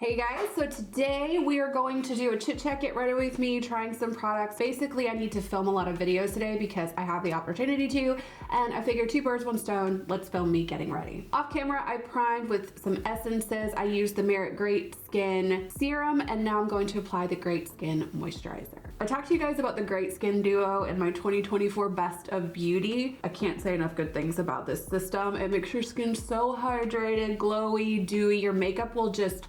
Hey guys, so today we are going to do a chit chat, get ready with me, trying some products. Basically, I need to film a lot of videos today because I have the opportunity to, and I figured two birds, one stone, let's film me getting ready. Off camera, I primed with some essences. I used the Merit Great Skin Serum, and now I'm going to apply the Great Skin Moisturizer. I talked to you guys about the Great Skin Duo in my 2024 Best of Beauty. I can't say enough good things about this system. It makes your skin so hydrated, glowy, dewy. Your makeup will just,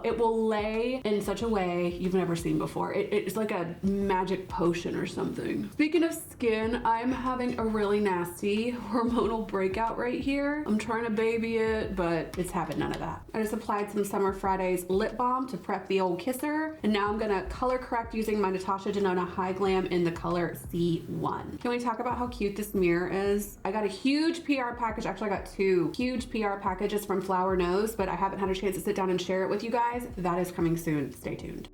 it will lay in such a way you've never seen before. It's like a magic potion or something. Speaking of skin, I'm having a really nasty hormonal breakout right here. I'm trying to baby it, but it's having none of that. I just applied some Summer Fridays lip balm to prep the old kisser, and now I'm gonna color correct using my Natasha Denona High Glam in the color C1. Can we talk about how cute this mirror is? I got a huge PR package. Actually, I got two huge PR packages from Flower Nose, but I haven't had a chance to sit down and share it with you guys. That is coming soon. Stay tuned.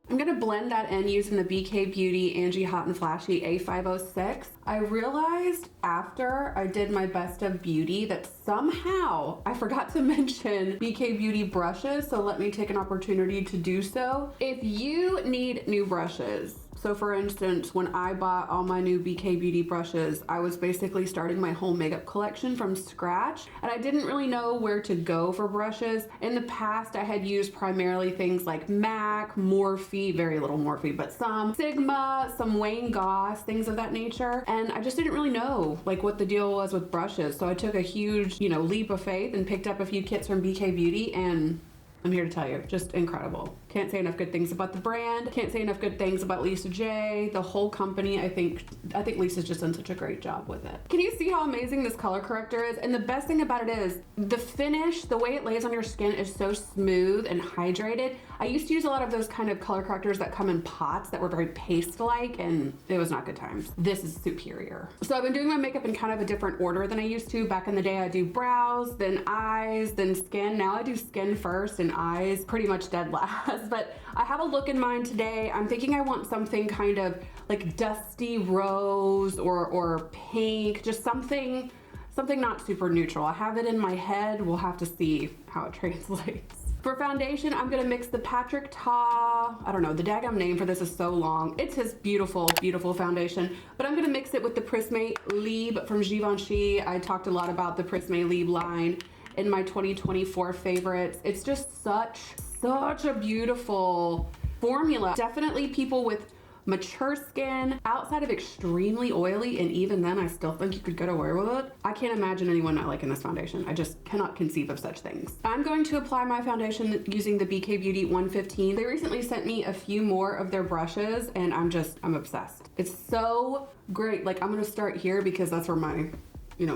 I'm gonna blend that in using the BK Beauty Angie Hot and Flashy A506. I realized after I did my Best of Beauty that somehow I forgot to mention BK Beauty brushes, so let me take an opportunity to do so. If you need new brushes, so for instance, when I bought all my new BK Beauty brushes, I was basically starting my whole makeup collection from scratch, and I didn't really know where to go for brushes. In the past, I had used primarily things like MAC, Morphe, very little Morphe, but some Sigma, some Wayne Goss, things of that nature. And I just didn't really know like what the deal was with brushes. So I took a huge, leap of faith and picked up a few kits from BK Beauty, and I'm here to tell you, just incredible. Can't say enough good things about the brand. Can't say enough good things about Lisa J, the whole company. I think Lisa's just done such a great job with it. Can you see how amazing this color corrector is? And the best thing about it is the finish, the way it lays on your skin is so smooth and hydrated. I used to use a lot of those kind of color correctors that come in pots that were very paste-like, and it was not good times. This is superior. So I've been doing my makeup in kind of a different order than I used to. Back in the day, I do brows, then eyes, then skin. Now I do skin first and eyes pretty much dead last. But I have a look in mind today. I'm thinking I want something kind of like dusty rose or pink, just something not super neutral. I have it in my head. We'll have to see how it translates. For foundation, I'm gonna mix the Patrick Ta, I don't know, the daggum name for this is so long. It's his beautiful, beautiful foundation, but I'm gonna mix it with the Prisme Libre from Givenchy. I talked a lot about the Prisme Libre line in my 2024 favorites. It's just such a beautiful formula. Definitely people with mature skin, outside of extremely oily, and even then I still think you could get away with it. I can't imagine anyone not liking this foundation. I just cannot conceive of such things. I'm going to apply my foundation using the BK Beauty 115. They recently sent me a few more of their brushes, and I'm obsessed. It's so great. Like, I'm gonna start here because that's where my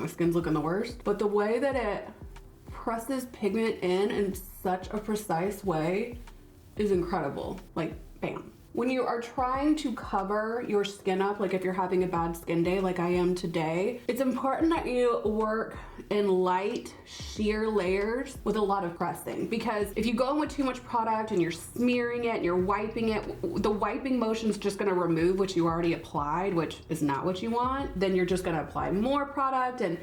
skin's looking the worst. But the way that it presses pigment in such a precise way is incredible. Like, bam. When you are trying to cover your skin up, like if you're having a bad skin day like I am today, it's important that you work in light, sheer layers with a lot of pressing, because if you go in with too much product and you're smearing it and you're wiping it, the wiping motion's just gonna remove what you already applied, which is not what you want. Then you're just gonna apply more product, and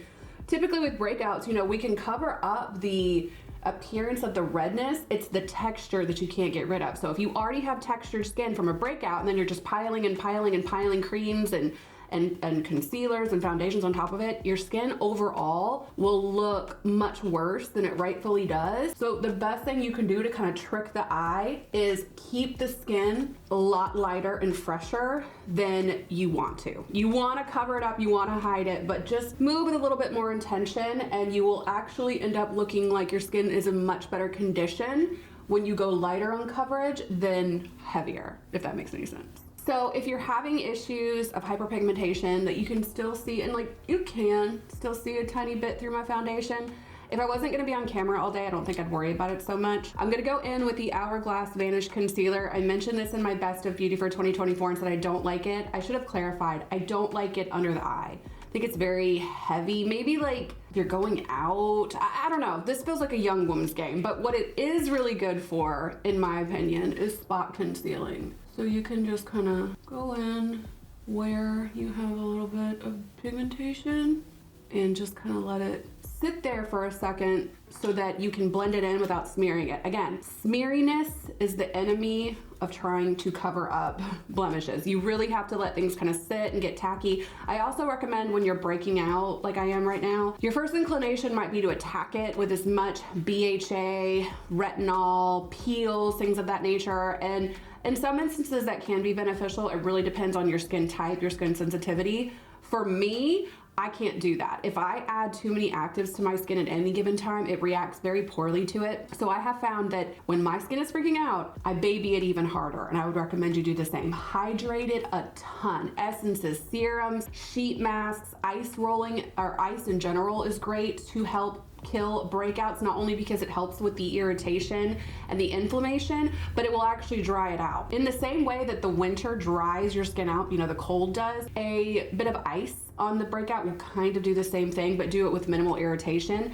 typically with breakouts, we can cover up the appearance of the redness. It's the texture that you can't get rid of. So if you already have textured skin from a breakout and then you're just piling and piling and piling creams and concealers and foundations on top of it, your skin overall will look much worse than it rightfully does. So the best thing you can do to kind of trick the eye is keep the skin a lot lighter and fresher than you want to. You want to cover it up, you want to hide it, but just move with a little bit more intention, and you will actually end up looking like your skin is in much better condition when you go lighter on coverage than heavier, if that makes any sense. So if you're having issues of hyperpigmentation that you can still see, and you can still see a tiny bit through my foundation, if I wasn't gonna be on camera all day, I don't think I'd worry about it so much. I'm gonna go in with the Hourglass Vanish Concealer. I mentioned this in my Best of Beauty for 2024 and said I don't like it. I should have clarified, I don't like it under the eye. I think it's very heavy. Maybe like if you're going out, I don't know. This feels like a young woman's game, but what it is really good for, in my opinion, is spot concealing. So you can just kind of go in where you have a little bit of pigmentation and just kind of let it sit there for a second so that you can blend it in without smearing it. Again, smeariness is the enemy of trying to cover up blemishes. You really have to let things kind of sit and get tacky. I also recommend when you're breaking out like I am right now, your first inclination might be to attack it with as much BHA, retinol, peels, things of that nature. And in some instances that can be beneficial. It really depends on your skin type, your skin sensitivity. For me, I can't do that. If I add too many actives to my skin at any given time, it reacts very poorly to it. So I have found that when my skin is freaking out, I baby it even harder, and I would recommend you do the same. Hydrate it a ton. Essences, serums, sheet masks, ice rolling, or ice in general is great to help kill breakouts, not only because it helps with the irritation and the inflammation, but it will actually dry it out. In the same way that the winter dries your skin out, you know, the cold does, a bit of ice on the breakout will kind of do the same thing, but do it with minimal irritation.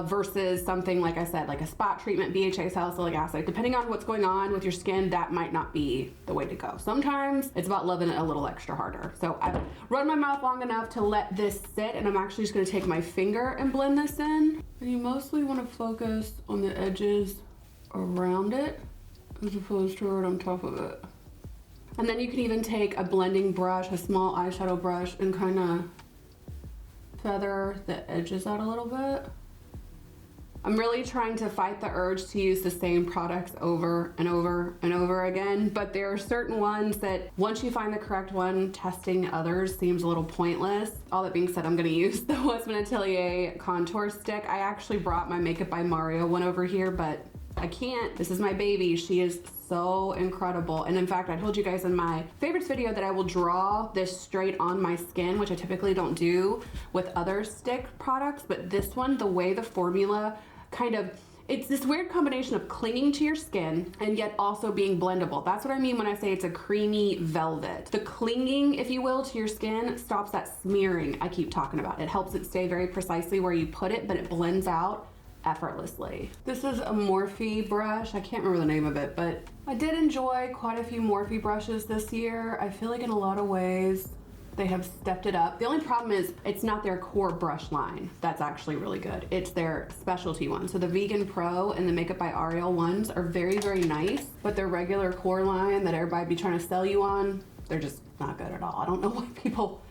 Versus something, like I said, like a spot treatment, BHA, salicylic acid. Depending on what's going on with your skin, that might not be the way to go. Sometimes it's about loving it a little extra harder. So I've run my mouth long enough to let this sit, and I'm actually just gonna take my finger and blend this in. And you mostly wanna focus on the edges around it as opposed to right on top of it. And then you can even take a blending brush, a small eyeshadow brush, and kind of feather the edges out a little bit. I'm really trying to fight the urge to use the same products over and over and over again, but there are certain ones that once you find the correct one, testing others seems a little pointless. All that being said, I'm gonna use the Westman Atelier contour stick. I actually brought my Makeup by Mario one over here, but I can't. This is my baby. She is so incredible. And in fact, I told you guys in my favorites video that I will draw this straight on my skin, which I typically don't do with other stick products, but this one, the way the formula kind of, it's this weird combination of clinging to your skin and yet also being blendable. That's what I mean when I say it's a creamy velvet. The clinging, if you will, to your skin stops that smearing I keep talking about. It helps it stay very precisely where you put it, but it blends out effortlessly. This is a Morphe brush. I can't remember the name of it, but I did enjoy quite a few Morphe brushes this year. I feel like in a lot of ways they have stepped it up. The only problem is it's not their core brush line. That's actually really good. It's their specialty one. So the Vegan Pro and the Makeup by Ariel ones are very, very nice, but their regular core line that everybody be trying to sell you on, they're just not good at all. I don't know why people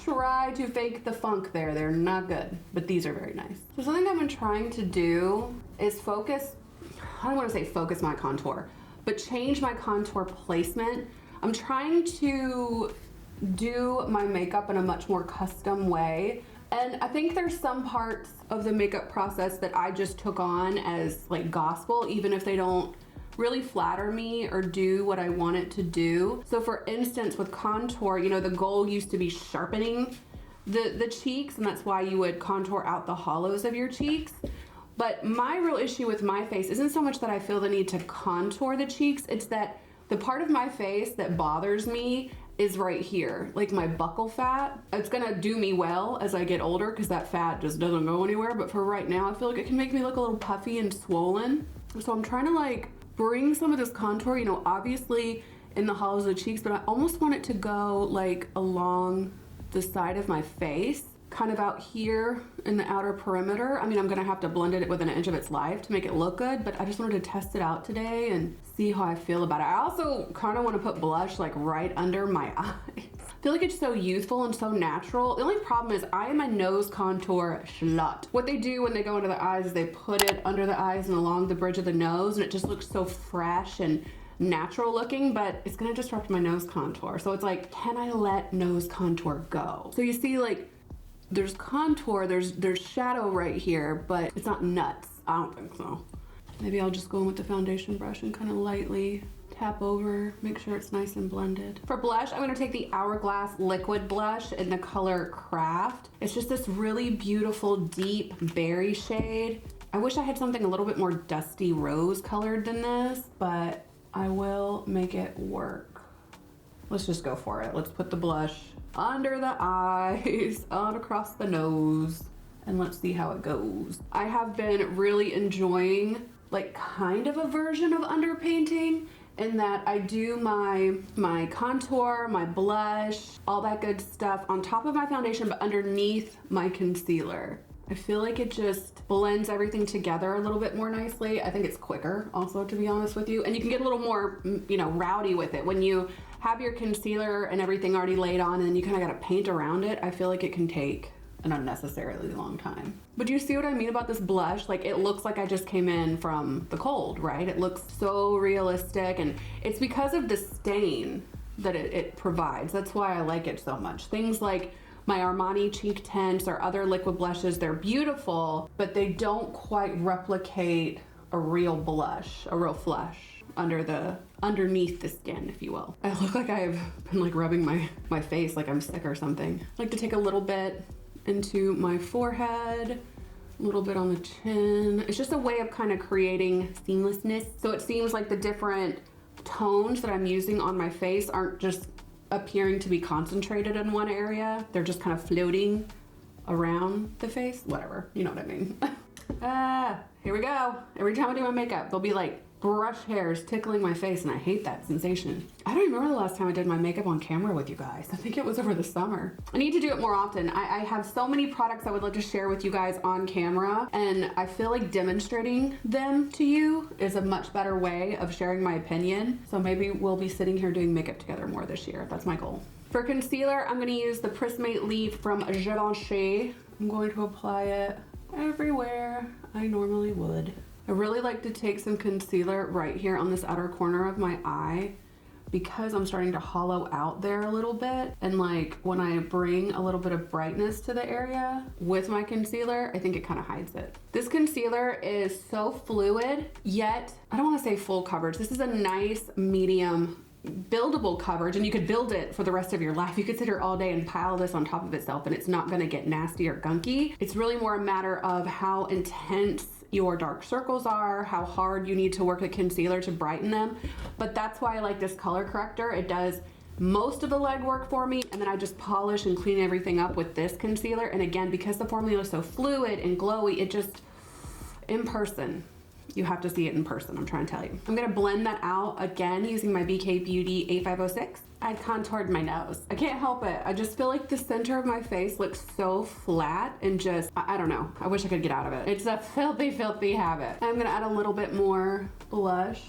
try to fake the funk there. They're not good, but these are very nice. So something I've been trying to do is focus, I don't want to say focus my contour, but change my contour placement. I'm trying to do my makeup in a much more custom way. And I think there's some parts of the makeup process that I just took on as like gospel, even if they don't really flatter me or do what I want it to do. So for instance, with contour, you know, the goal used to be sharpening the cheeks, and that's why you would contour out the hollows of your cheeks. But my real issue with my face isn't so much that I feel the need to contour the cheeks, it's that the part of my face that bothers me is right here, like my buccal fat. It's gonna do me well as I get older because that fat just doesn't go anywhere, but for right now I feel like it can make me look a little puffy and swollen. So I'm trying to like bring some of this contour, you know, obviously in the hollows of the cheeks, but I almost want it to go like along the side of my face, kind of out here in the outer perimeter. I mean, I'm gonna have to blend it within an inch of its life to make it look good, but I just wanted to test it out today and see how I feel about it. I also kind of want to put blush like right under my eyes. I feel like it's so youthful and so natural. The only problem is I am a nose contour slut. What they do when they go under the eyes is they put it under the eyes and along the bridge of the nose, and it just looks so fresh and natural looking, but it's gonna disrupt my nose contour. So it's like, can I let nose contour go? So you see, like, there's contour, there's shadow right here, but it's not nuts. I don't think so. Maybe I'll just go in with the foundation brush and kind of lightly tap over, make sure it's nice and blended. For blush, I'm gonna take the Hourglass liquid blush in the color Craft. It's just this really beautiful, deep berry shade. I wish I had something a little bit more dusty rose colored than this, but I will make it work. Let's just go for it. Let's put the blush under the eyes, on across the nose, and let's see how it goes. I have been really enjoying like kind of a version of underpainting in that I do my contour, my blush, all that good stuff on top of my foundation, but underneath my concealer. I feel like it just blends everything together a little bit more nicely. I think it's quicker also, to be honest with you. And you can get a little more, you know, rowdy with it. When you have your concealer and everything already laid on and then you kind of got to paint around it, I feel like it can take an unnecessarily long time. But do you see what I mean about this blush? Like, it looks like I just came in from the cold, right? It looks so realistic, and it's because of the stain that it provides. That's why I like it so much. Things like my Armani cheek tints or other liquid blushes, they're beautiful, but they don't quite replicate a real blush, a real flush underneath the skin, if you will. I look like I've been like rubbing my face like I'm sick or something. I like to take a little bit into my forehead, a little bit on the chin. It's just a way of kind of creating seamlessness. So it seems like the different tones that I'm using on my face aren't just appearing to be concentrated in one area. They're just kind of floating around the face. Whatever, you know what I mean. Here we go. Every time I do my makeup, there'll be like brush hairs tickling my face, and I hate that sensation. I don't even remember the last time I did my makeup on camera with you guys. I think it was over the summer. I need to do it more often. I have so many products I would love to share with you guys on camera, and I feel like demonstrating them to you is a much better way of sharing my opinion. So maybe we'll be sitting here doing makeup together more this year. That's my goal. For concealer, I'm gonna use the Prismate Leaf from Givenchy. I'm going to apply it everywhere I normally would. I really like to take some concealer right here on this outer corner of my eye because I'm starting to hollow out there a little bit. And like when I bring a little bit of brightness to the area with my concealer, I think it kind of hides it. This concealer is so fluid, yet I don't want to say full coverage. This is a nice medium buildable coverage, and you could build it for the rest of your life. You could sit here all day and pile this on top of itself and it's not going to get nasty or gunky. It's really more a matter of how intense your dark circles are, how hard you need to work the concealer to brighten them. But that's why I like this color corrector. It does most of the legwork for me, and then I just polish and clean everything up with this concealer. And again, because the formula is so fluid and glowy, it just, in person, you have to see it in person, I'm trying to tell you. I'm gonna blend that out again using my BK Beauty A506. I contoured my nose. I can't help it. I just feel like the center of my face looks so flat and just, I don't know. I wish I could get out of it. It's a filthy, filthy habit. I'm gonna add a little bit more blush,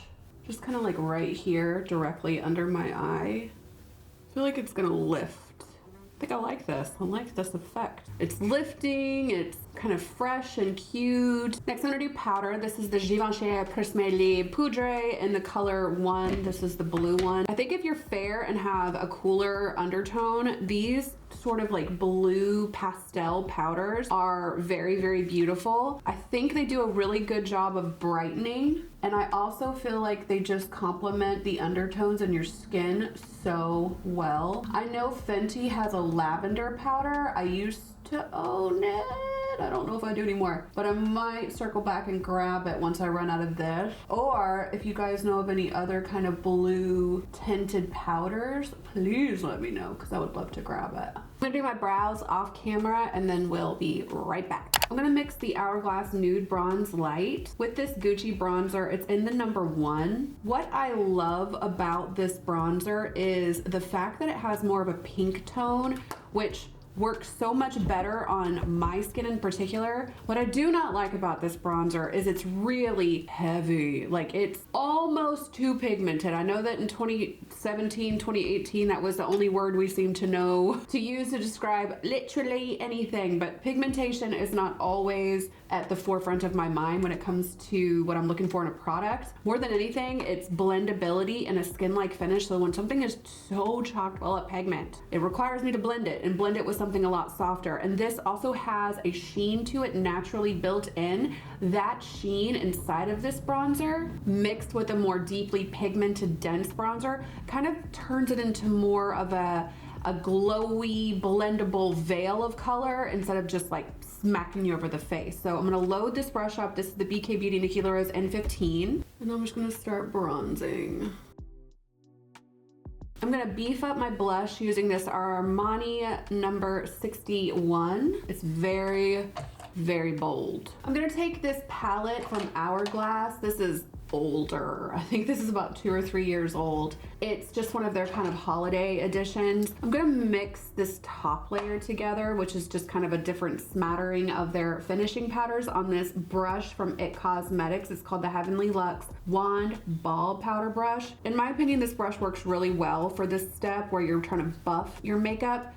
just kind of like right here, directly under my eye. I feel like it's gonna lift. I think I like this. I like this effect. It's lifting, it's kind of fresh and cute. Next I'm gonna do powder. This is the Givenchy Prismate Poudre in the color 1. This is the blue one. I think if you're fair and have a cooler undertone, these sort of like blue pastel powders are very, very beautiful. I think they do a really good job of brightening, and I also feel like they just complement the undertones in your skin so well. I know Fenty has a lavender powder. I used to own it. I don't know if I do anymore, but I might circle back and grab it once I run out of this. Or if you guys know of any other kind of blue tinted powders, please let me know, because I would love to grab it. I'm gonna do my brows off camera and then we'll be right back. I'm gonna mix the Hourglass Nude Bronze Light with this Gucci bronzer. It's in the number 1. What I love about this bronzer is the fact that it has more of a pink tone, which works so much better on my skin in particular. What I do not like about this bronzer is it's really heavy. Like, it's almost too pigmented. I know that in 2017, 2018, that was the only word we seemed to know to use to describe literally anything, but pigmentation is not always at the forefront of my mind when it comes to what I'm looking for in a product. More than anything, it's blendability and a skin-like finish. So when something is so chocked full of pigment, it requires me to blend it and blend it with something a lot softer. And this also has a sheen to it naturally built in. That sheen inside of this bronzer, mixed with a more deeply pigmented dense bronzer, kind of turns it into more of a glowy, blendable veil of color instead of just like smacking you over the face. So I'm gonna load this brush up. This is the BK Beauty Nikki Rose N15. And I'm just gonna start bronzing. I'm gonna beef up my blush using this Armani number 61. It's very, very bold. I'm gonna take this palette from Hourglass. This is older. I think this is about 2 or 3 years old. It's just one of their kind of holiday editions. I'm gonna mix this top layer together, which is just kind of a different smattering of their finishing powders on this brush from It Cosmetics. It's called the Heavenly Luxe Wand Ball Powder Brush. In my opinion, this brush works really well for this step where you're trying to buff your makeup.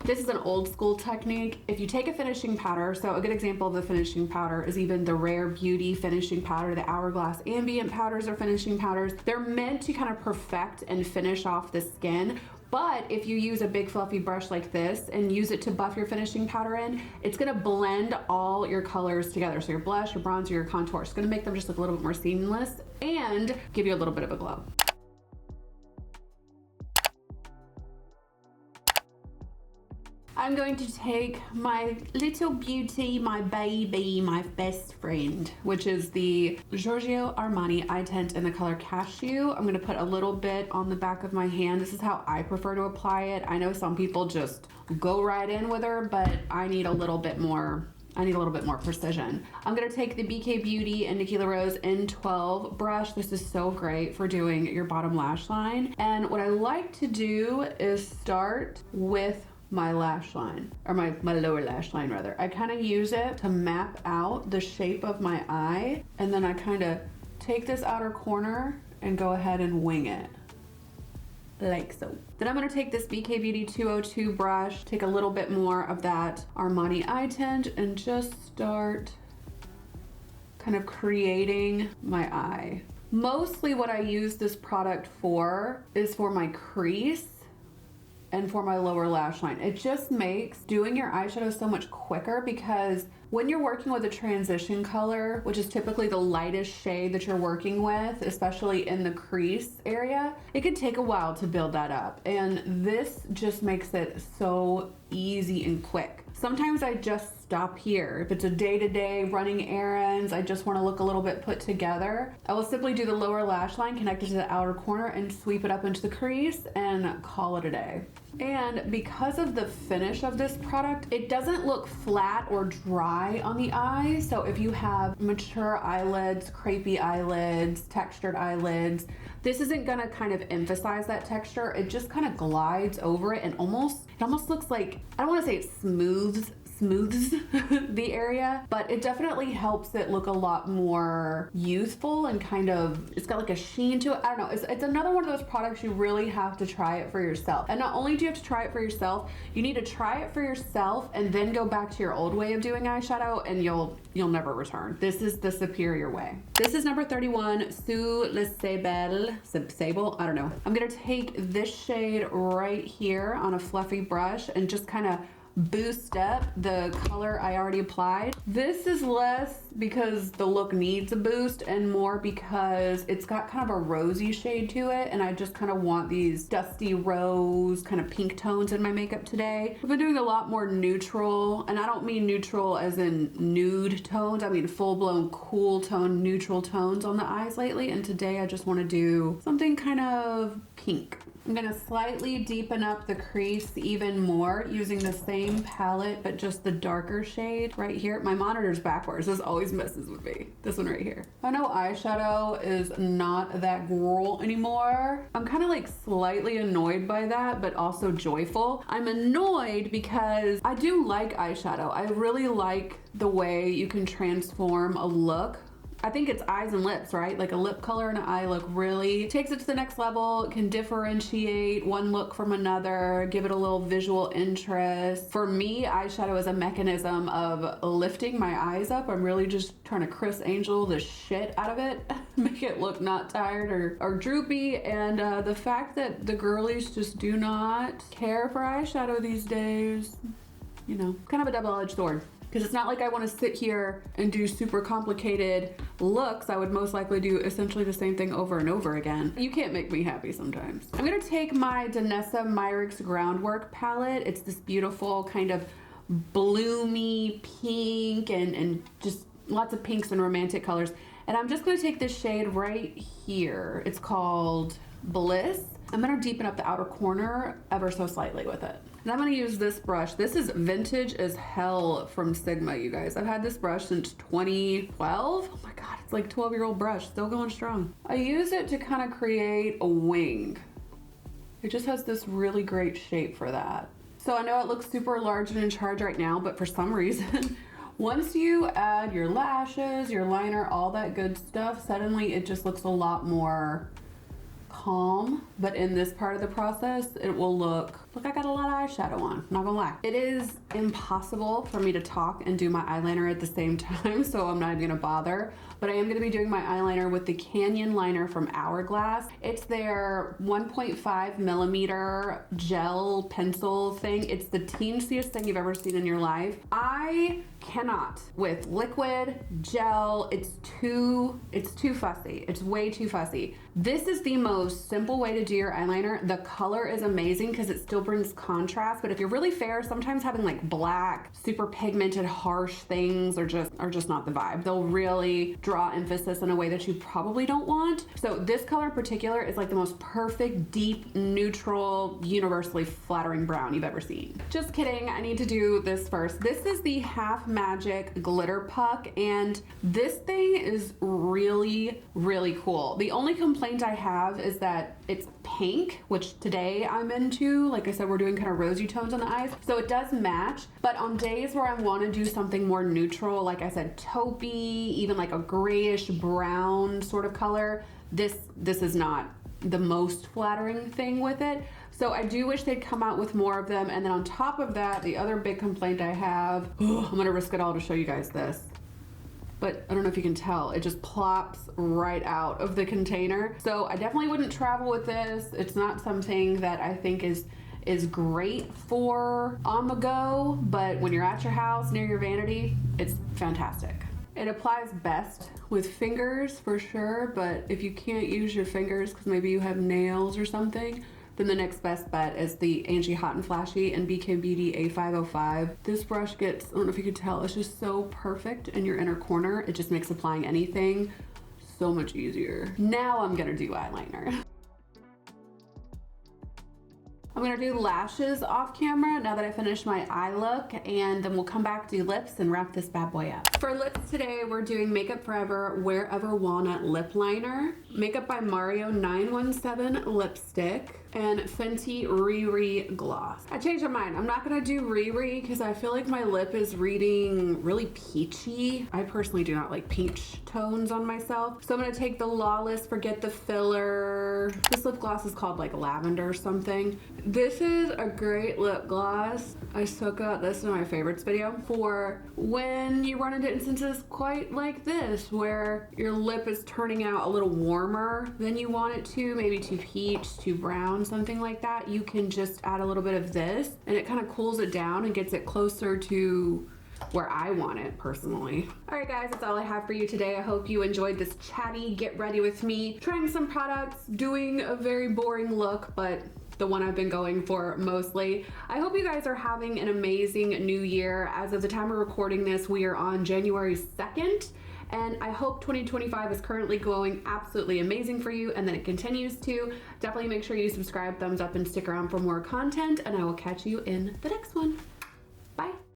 This is an old school technique. If you take a finishing powder, so a good example of the finishing powder is even the Rare Beauty finishing powder, the Hourglass Ambient powders are finishing powders. They're meant to kind of perfect and finish off the skin. But if you use a big fluffy brush like this and use it to buff your finishing powder in, it's gonna blend all your colors together. So your blush, your bronzer, your contour. It's gonna make them just look a little bit more seamless and give you a little bit of a glow. I'm going to take my little beauty, my baby, my best friend, which is the Giorgio Armani eye tint in the color Cashew. I'm going to put a little bit on the back of my hand. This is how I prefer to apply it. I know some people just go right in with her, but I need a little bit more precision. I'm gonna take the BK Beauty and Nikki LaRose N12 brush. This is so great for doing your bottom lash line. And what I like to do is start with my lash line, or my lower lash line rather. I kind of use it to map out the shape of my eye, and then I kind of take this outer corner and go ahead and wing it. Like so. Then I'm going to take this BK Beauty 202 brush, take a little bit more of that Armani eye tint, and just start kind of creating my eye. Mostly what I use this product for is for my crease and for my lower lash line. It just makes doing your eyeshadow so much quicker, because when you're working with a transition color, which is typically the lightest shade that you're working with, especially in the crease area, it can take a while to build that up. And this just makes it so easy and quick. Sometimes I just stop here. If it's a day-to-day running errands, I just want to look a little bit put together, I will simply do the lower lash line connected to the outer corner and sweep it up into the crease and call it a day. And because of the finish of this product, it doesn't look flat or dry on the eye. So if you have mature eyelids, crepey eyelids, textured eyelids, this isn't gonna kind of emphasize that texture. It just kind of glides over it and it almost looks like, I don't wanna say it smooths the area, but it definitely helps it look a lot more youthful and kind of, it's got like a sheen to it. I don't know, it's another one of those products you really have to try it for yourself. And not only do you have to try it for yourself, you need to try it for yourself and then go back to your old way of doing eyeshadow, and you'll never return. This is the superior way. This is number 31, Sous le Sable, I don't know. I'm gonna take this shade right here on a fluffy brush and just kind of boost up the color I already applied. This is less because the look needs a boost and more because it's got kind of a rosy shade to it, and I just kind of want these dusty rose kind of pink tones in my makeup today. I've been doing a lot more neutral, and I don't mean neutral as in nude tones, I mean full-blown cool tone neutral tones on the eyes lately, and today I just want to do something kind of pink. I'm gonna slightly deepen up the crease even more using the same palette, but just the darker shade right here. My monitor's backwards. This always messes with me. This one right here. I know eyeshadow is not that girl anymore. I'm kind of like slightly annoyed by that, but also joyful. I'm annoyed because I do like eyeshadow. I really like the way you can transform a look. I think it's eyes and lips, right? Like a lip color and an eye look really takes it to the next level, can differentiate one look from another, give it a little visual interest. For me, eyeshadow is a mechanism of lifting my eyes up. I'm really just trying to Chris Angel the shit out of it, make it look not tired or droopy. And the fact that the girlies just do not care for eyeshadow these days, you know, kind of a double-edged sword. Because it's not like I want to sit here and do super complicated looks. I would most likely do essentially the same thing over and over again. You can't make me happy sometimes. I'm going to take my Danessa Myricks Groundwork palette. It's this beautiful kind of bloomy pink and just lots of pinks and romantic colors. And I'm just gonna take this shade right here. It's called Bliss. I'm gonna deepen up the outer corner ever so slightly with it. And I'm gonna use this brush. This is vintage as hell from Sigma, you guys. I've had this brush since 2012. Oh my God, it's like 12-year-old brush, still going strong. I use it to kind of create a wing. It just has this really great shape for that. So I know it looks super large and in charge right now, but for some reason, once you add your lashes, your liner, all that good stuff, suddenly it just looks a lot more calm. But in this part of the process, it will look I got a lot of eyeshadow on, not gonna lie. It is impossible for me to talk and do my eyeliner at the same time, so I'm not even gonna bother. But I am gonna be doing my eyeliner with the Canyon liner from Hourglass. It's their 1.5 millimeter gel pencil thing. It's the teensiest thing you've ever seen in your life. I cannot with liquid, gel, it's too fussy. It's way too fussy. This is the most simple way to do your eyeliner. The color is amazing because it still brings contrast, but if you're really fair, sometimes having like black, super pigmented, harsh things are just not the vibe. They'll really draw emphasis in a way that you probably don't want. So this color in particular is like the most perfect, deep, neutral, universally flattering brown you've ever seen. Just kidding, I need to do this first. This is the Half Magic Glitter Puck, and this thing is really, really cool. The only complaint I have is that it's pink, which today I'm into. Like I said, we're doing kind of rosy tones on the eyes, so it does match. But on days where I want to do something more neutral, like I said, taupey, even like a grayish brown sort of color, this is not the most flattering thing with it. So I do wish they'd come out with more of them. And then on top of that, the other big complaint I have, I'm gonna risk it all to show you guys this, but I don't know if you can tell, it just plops right out of the container. So I definitely wouldn't travel with this. It's not something that I think is great for on the go, but when you're at your house near your vanity, it's fantastic. It applies best with fingers for sure, but if you can't use your fingers because maybe you have nails or something, then the next best bet is the Angie Hot and Flashy and BK Beauty A505. This brush gets, I don't know if you could tell, it's just so perfect in your inner corner. It just makes applying anything so much easier. Now I'm gonna do eyeliner. I'm gonna do lashes off camera now that I finished my eye look, and then we'll come back, do lips, and wrap this bad boy up. For lips today, we're doing Makeup Forever Wherever Walnut Lip Liner, Makeup by Mario 917 lipstick, and Fenty Riri gloss. I changed my mind. I'm not gonna do Riri because I feel like my lip is reading really peachy. I personally do not like peach tones on myself. So I'm gonna take the Lawless Forget the Filler. This lip gloss is called like lavender or something. This is a great lip gloss. I spoke about this in my favorites video for when you run into instances quite like this where your lip is turning out a little warmer than you want it to, maybe too peach, too brown, something like that. You can just add a little bit of this and it kind of cools it down and gets it closer to where I want it personally. All right guys, that's all I have for you today. I hope you enjoyed this chatty get ready with me, trying some products, doing a very boring look, but the one I've been going for mostly. I hope you guys are having an amazing new year. As of the time of recording this, we are on January 2nd. And I hope 2025 is currently going absolutely amazing for you and that it continues to. Definitely make sure you subscribe, thumbs up, and stick around for more content, and I will catch you in the next one.